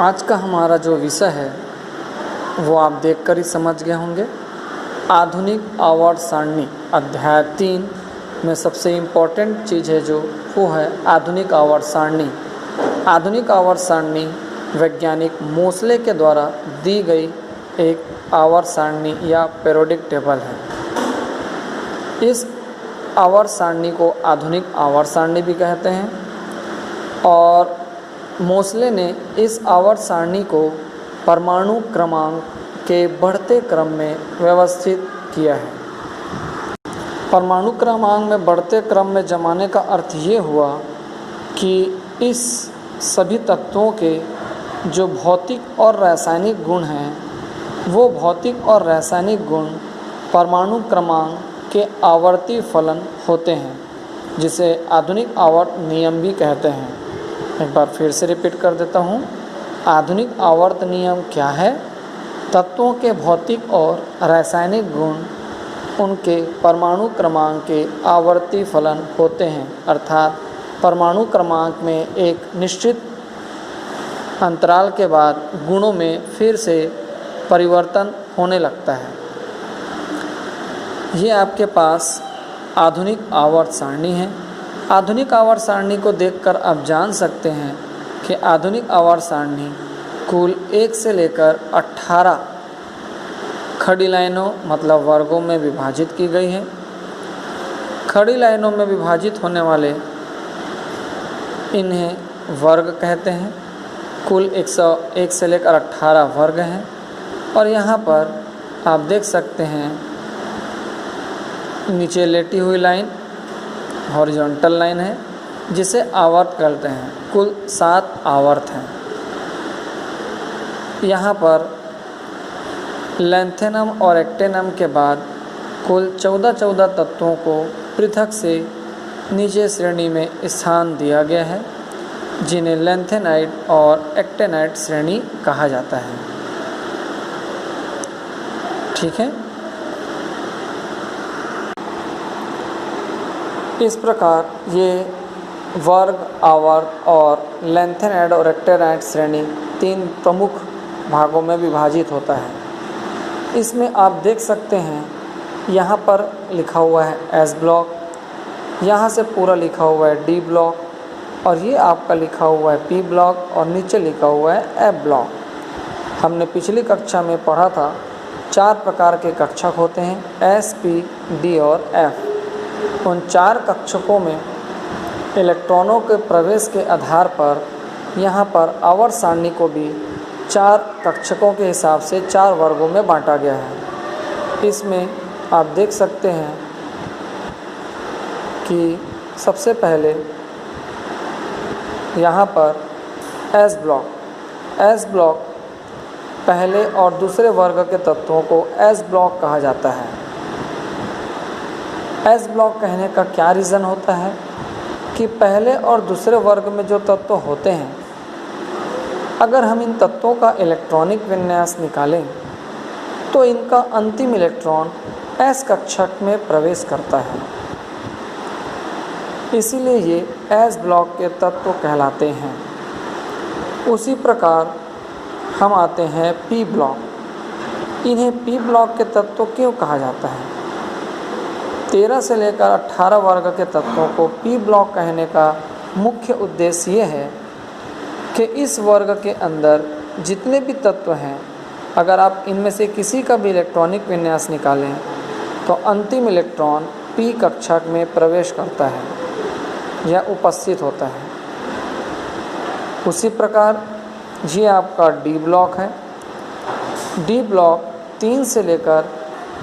आज का हमारा जो विषय है वो आप देखकर ही समझ गए होंगे। आधुनिक आवर्त सारणी अध्याय 3 में सबसे इम्पोर्टेंट चीज़ है जो वो है आधुनिक आवर्त सारणी। आधुनिक आवर्त सारणी वैज्ञानिक मोसले के द्वारा दी गई एक आवर्त सारणी या पीरियोडिक टेबल है। इस आवर्त सारणी को आधुनिक आवर्त सारणी भी कहते हैं और मोसले ने इस आवर्त सारणी को परमाणु क्रमांक के बढ़ते क्रम में व्यवस्थित किया है। परमाणु क्रमांक में बढ़ते क्रम में जमाने का अर्थ ये हुआ कि इस सभी तत्वों के जो भौतिक और रासायनिक गुण हैं वो भौतिक और रासायनिक गुण परमाणु क्रमांक के आवर्ती फलन होते हैं, जिसे आधुनिक आवर्त नियम भी कहते हैं। एक बार फिर से रिपीट कर देता हूँ। आधुनिक आवर्त नियम क्या है? तत्वों के भौतिक और रासायनिक गुण उनके परमाणु क्रमांक के आवर्ती फलन होते हैं, अर्थात परमाणु क्रमांक में एक निश्चित अंतराल के बाद गुणों में फिर से परिवर्तन होने लगता है। ये आपके पास आधुनिक आवर्त सारणी है। आधुनिक आवर्त सारणी को देखकर आप जान सकते हैं कि आधुनिक आवर्त सारणी कुल 1 से लेकर 18 खड़ी लाइनों मतलब वर्गों में विभाजित की गई है। खड़ी लाइनों में विभाजित होने वाले इन्हें वर्ग कहते हैं। कुल 101 से लेकर 18 वर्ग हैं और यहाँ पर आप देख सकते हैं नीचे लेटी हुई लाइन हॉरिजॉन्टल लाइन है जिसे आवर्त कहते हैं। कुल 7 आवर्त हैं। यहाँ पर लैंथेनम और एक्टेनम के बाद कुल 14 तत्वों को पृथक से नीचे श्रेणी में स्थान दिया गया है, जिन्हें लैंथेनाइड और एक्टेनाइड श्रेणी कहा जाता है। ठीक है। इस प्रकार ये वर्ग, आवर्त और लैंथेनाइड और एक्टेनाइड श्रेणी 3 प्रमुख भागों में विभाजित होता है। इसमें आप देख सकते हैं यहाँ पर लिखा हुआ है एस ब्लॉक, यहाँ से पूरा लिखा हुआ है डी ब्लॉक और ये आपका लिखा हुआ है पी ब्लॉक और नीचे लिखा हुआ है एफ ब्लॉक। हमने पिछली कक्षा में पढ़ा था 4 प्रकार के कक्षक होते हैं एस, पी, डी और एफ। उन 4 कक्षकों में इलेक्ट्रॉनों के प्रवेश के आधार पर यहाँ पर आवर्त सारणी को भी 4 कक्षकों के हिसाब से 4 वर्गों में बांटा गया है। इसमें आप देख सकते हैं कि सबसे पहले यहाँ पर एस ब्लॉक पहले और दूसरे वर्ग के तत्वों को एस ब्लॉक कहा जाता है। एस ब्लॉक कहने का क्या रीज़न होता है कि पहले और दूसरे वर्ग में जो तत्व होते हैं, अगर हम इन तत्वों का इलेक्ट्रॉनिक विन्यास निकालें तो इनका अंतिम इलेक्ट्रॉन एस कक्षक में प्रवेश करता है। इसीलिए ये एस ब्लॉक के तत्व कहलाते हैं। उसी प्रकार हम आते हैं पी ब्लॉक। इन्हें पी ब्लॉक के तत्व क्यों कहा जाता है? 13 से लेकर 18 वर्ग के तत्वों को पी ब्लॉक कहने का मुख्य उद्देश्य ये है कि इस वर्ग के अंदर जितने भी तत्व हैं, अगर आप इनमें से किसी का भी इलेक्ट्रॉनिक विन्यास निकालें तो अंतिम इलेक्ट्रॉन पी कक्षक में प्रवेश करता है या उपस्थित होता है। उसी प्रकार ये आपका डी ब्लॉक है। डी ब्लॉक 3 से लेकर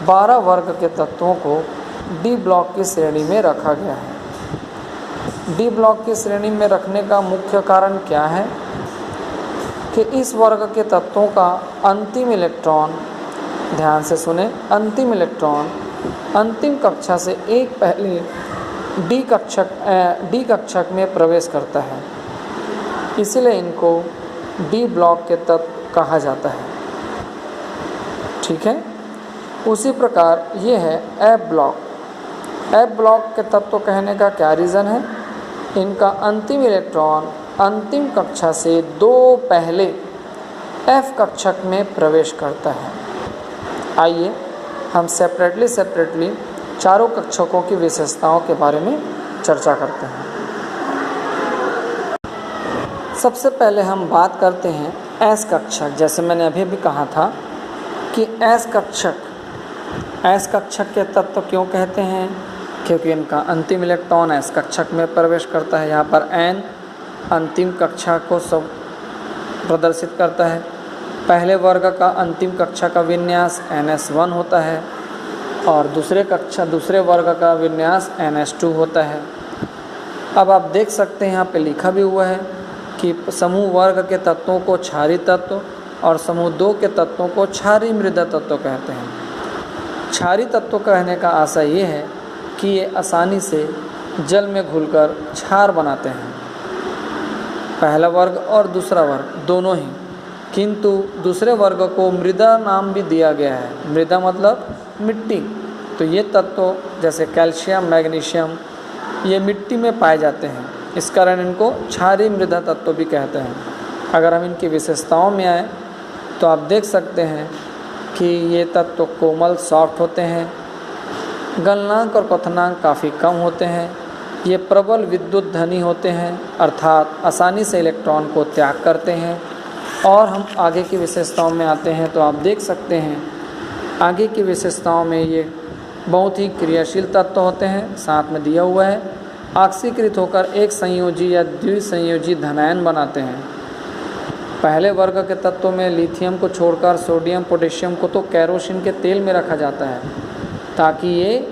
12 वर्ग के तत्वों को डी ब्लॉक की श्रेणी में रखा गया है। डी ब्लॉक की श्रेणी में रखने का मुख्य कारण क्या है कि इस वर्ग के तत्वों का अंतिम इलेक्ट्रॉन, ध्यान से सुने, अंतिम इलेक्ट्रॉन अंतिम कक्षा से एक पहले डी कक्षक में प्रवेश करता है। इसलिए इनको डी ब्लॉक के तत्व कहा जाता है। ठीक है। उसी प्रकार ये है एफ ब्लॉक के तत्व कहने का क्या रीज़न है? इनका अंतिम इलेक्ट्रॉन अंतिम कक्षा से 2 पहले F कक्षक में प्रवेश करता है। आइए हम सेपरेटली चारों कक्षकों की विशेषताओं के बारे में चर्चा करते हैं। सबसे पहले हम बात करते हैं S कक्षक। जैसे मैंने अभी कहा था कि S कक्षक के तत्व क्यों कहते हैं, क्योंकि इनका अंतिम इलेक्ट्रॉन S कक्षक में प्रवेश करता है। यहाँ पर N अंतिम कक्षा को सब प्रदर्शित करता है। पहले वर्ग का अंतिम कक्षा का विन्यास NS1 होता है और दूसरे वर्ग का विन्यास NS2 होता है। अब आप देख सकते हैं यहाँ पे लिखा भी हुआ है कि समूह वर्ग के तत्वों को क्षारीय तत्व और समूह 2 के तत्वों को क्षारीय मृदा तत्व कहते हैं। क्षारीय तत्व कहने का आशय ये है कि ये आसानी से जल में घुलकर क्षार बनाते हैं, पहला वर्ग और दूसरा वर्ग दोनों ही। किंतु दूसरे वर्ग को मृदा नाम भी दिया गया है। मृदा मतलब मिट्टी। तो ये तत्व जैसे कैल्शियम, मैग्नीशियम ये मिट्टी में पाए जाते हैं, इस कारण इनको क्षारीय मृदा तत्व भी कहते हैं। अगर हम इनकी विशेषताओं में आए तो आप देख सकते हैं कि ये तत्व कोमल सॉफ्ट होते हैं, गलनांक और क्वथनांक काफ़ी कम होते हैं, ये प्रबल विद्युत धनी होते हैं अर्थात आसानी से इलेक्ट्रॉन को त्याग करते हैं। और हम आगे की विशेषताओं में आते हैं तो आप देख सकते हैं आगे की विशेषताओं में ये बहुत ही क्रियाशील तत्व होते हैं। साथ में दिया हुआ है ऑक्सीकृत होकर एक संयोजी या द्विसंयोजी धनायन बनाते हैं। पहले वर्ग के तत्वों में लिथियम को छोड़कर सोडियम, पोटेशियम को तो कैरोसिन के तेल में रखा जाता है ताकि ये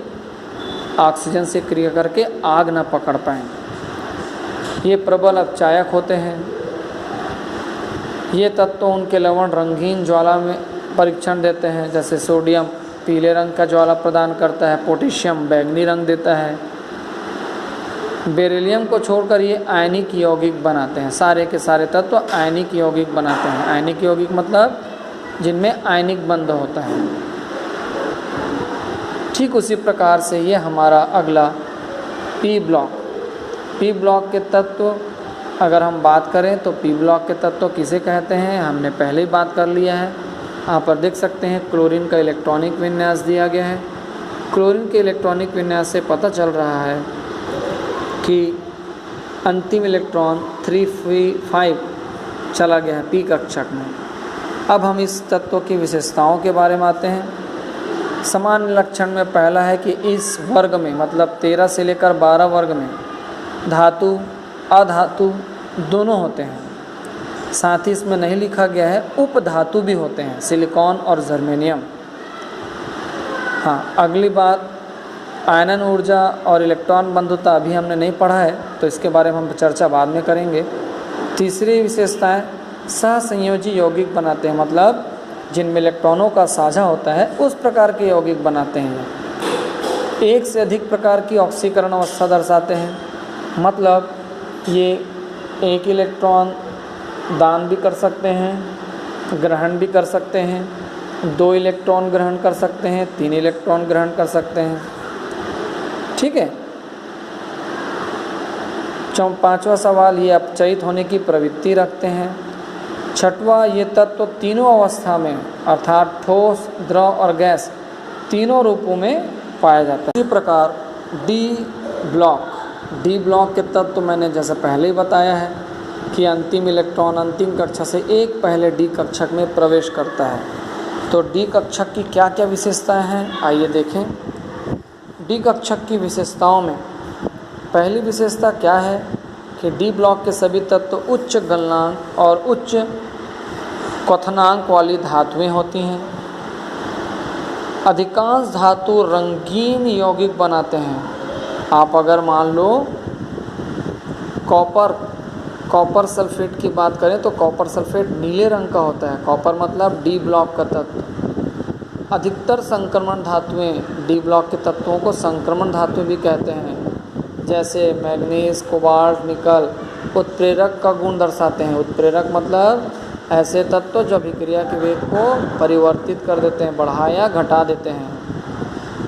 ऑक्सीजन से क्रिया करके आग न पकड़ पाएँ। ये प्रबल अपचायक होते हैं। ये तत्व उनके लवण रंगीन ज्वाला में परीक्षण देते हैं। जैसे सोडियम पीले रंग का ज्वाला प्रदान करता है, पोटेशियम बैंगनी रंग देता है। बेरिलियम को छोड़कर ये आयनिक यौगिक बनाते हैं। सारे के सारे तत्व आयनिक यौगिक बनाते हैं। आयनिक यौगिक मतलब जिनमें आयनिक बंध होता है। ठीक उसी प्रकार से ये हमारा अगला पी ब्लॉक के तत्व अगर हम बात करें तो पी ब्लॉक के तत्व किसे कहते हैं हमने पहले ही बात कर लिया है। यहाँ पर देख सकते हैं क्लोरीन का इलेक्ट्रॉनिक विन्यास दिया गया है। क्लोरीन के इलेक्ट्रॉनिक विन्यास से पता चल रहा है कि अंतिम इलेक्ट्रॉन 3p5 चला गया है पी कक्षक में। अब हम इस तत्व की विशेषताओं के बारे में आते हैं। सामान्य लक्षण में पहला है कि इस वर्ग में मतलब 13 से लेकर 12 वर्ग में धातु अधातु दोनों होते हैं। साथ ही इसमें नहीं लिखा गया है उपधातु भी होते हैं, सिलिकॉन और जर्मेनियम। हाँ, अगली बात आयनन ऊर्जा और इलेक्ट्रॉन बंधुता अभी हमने नहीं पढ़ा है तो इसके बारे में हम चर्चा बाद में करेंगे। तीसरी विशेषताएं सहसंयोजी यौगिक बनाते हैं, मतलब जिनमें इलेक्ट्रॉनों का साझा होता है उस प्रकार के यौगिक बनाते हैं। एक से अधिक प्रकार की ऑक्सीकरण अवस्था दर्शाते हैं, मतलब ये एक इलेक्ट्रॉन दान भी कर सकते हैं, ग्रहण भी कर सकते हैं, 2 इलेक्ट्रॉन ग्रहण कर सकते हैं, 3 इलेक्ट्रॉन ग्रहण कर सकते हैं। ठीक है। 5वां सवाल, ये अपचयित होने की प्रवृत्ति रखते हैं। 6वां, ये तत्व तीनों अवस्था में अर्थात ठोस, द्रव और गैस तीनों रूपों में पाया जाता है। इसी प्रकार डी ब्लॉक के तत्व तो मैंने जैसे पहले ही बताया है कि अंतिम इलेक्ट्रॉन अंतिम कक्षा से एक पहले डी कक्षक में प्रवेश करता है। तो डी कक्षक की क्या क्या विशेषताएं हैं आइए देखें। डी कक्षक की विशेषताओं में पहली विशेषता क्या है कि डी ब्लॉक के सभी तत्व उच्च गलनांक और उच्च क्वथनांक वाली धातुएं होती हैं। अधिकांश धातु रंगीन यौगिक बनाते हैं। आप अगर मान लो कॉपर सल्फेट की बात करें तो कॉपर सल्फेट नीले रंग का होता है। कॉपर मतलब डी ब्लॉक का तत्व। अधिकतर संक्रमण धातुएं डी ब्लॉक के तत्वों को संक्रमण धातु भी कहते हैं। जैसे मैग्नीज, कोबाल्ट, निकल उत्प्रेरक का गुण दर्शाते हैं। उत्प्रेरक मतलब ऐसे तत्व जो अभिक्रिया के वेग को परिवर्तित कर देते हैं, बढ़ा या घटा देते हैं।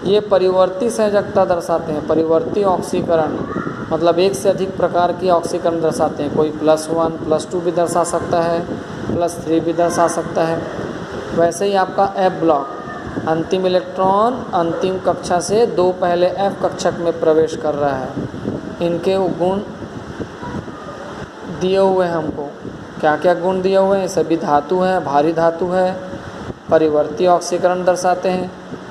ये परिवर्ती संयोजकता दर्शाते हैं। परिवर्ती ऑक्सीकरण मतलब एक से अधिक प्रकार की ऑक्सीकरण दर्शाते हैं। कोई +1 +2 भी दर्शा सकता है +3 भी दर्शा सकता है। वैसे ही आपका F ब्लॉक, अंतिम इलेक्ट्रॉन अंतिम कक्षा से 2 पहले F कक्षक में प्रवेश कर रहा है। इनके गुण दिए हुए हैं हमको, क्या क्या गुण दिए हुए हैं? सभी धातु हैं, भारी धातु है, परिवर्ती ऑक्सीकरण दर्शाते हैं,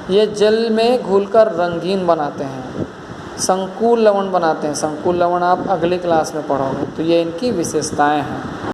ये जल में घुलकर रंगीन बनाते हैं, संकुल लवण बनाते हैं। संकुल लवण आप अगली क्लास में पढ़ोगे। तो ये इनकी विशेषताएं हैं।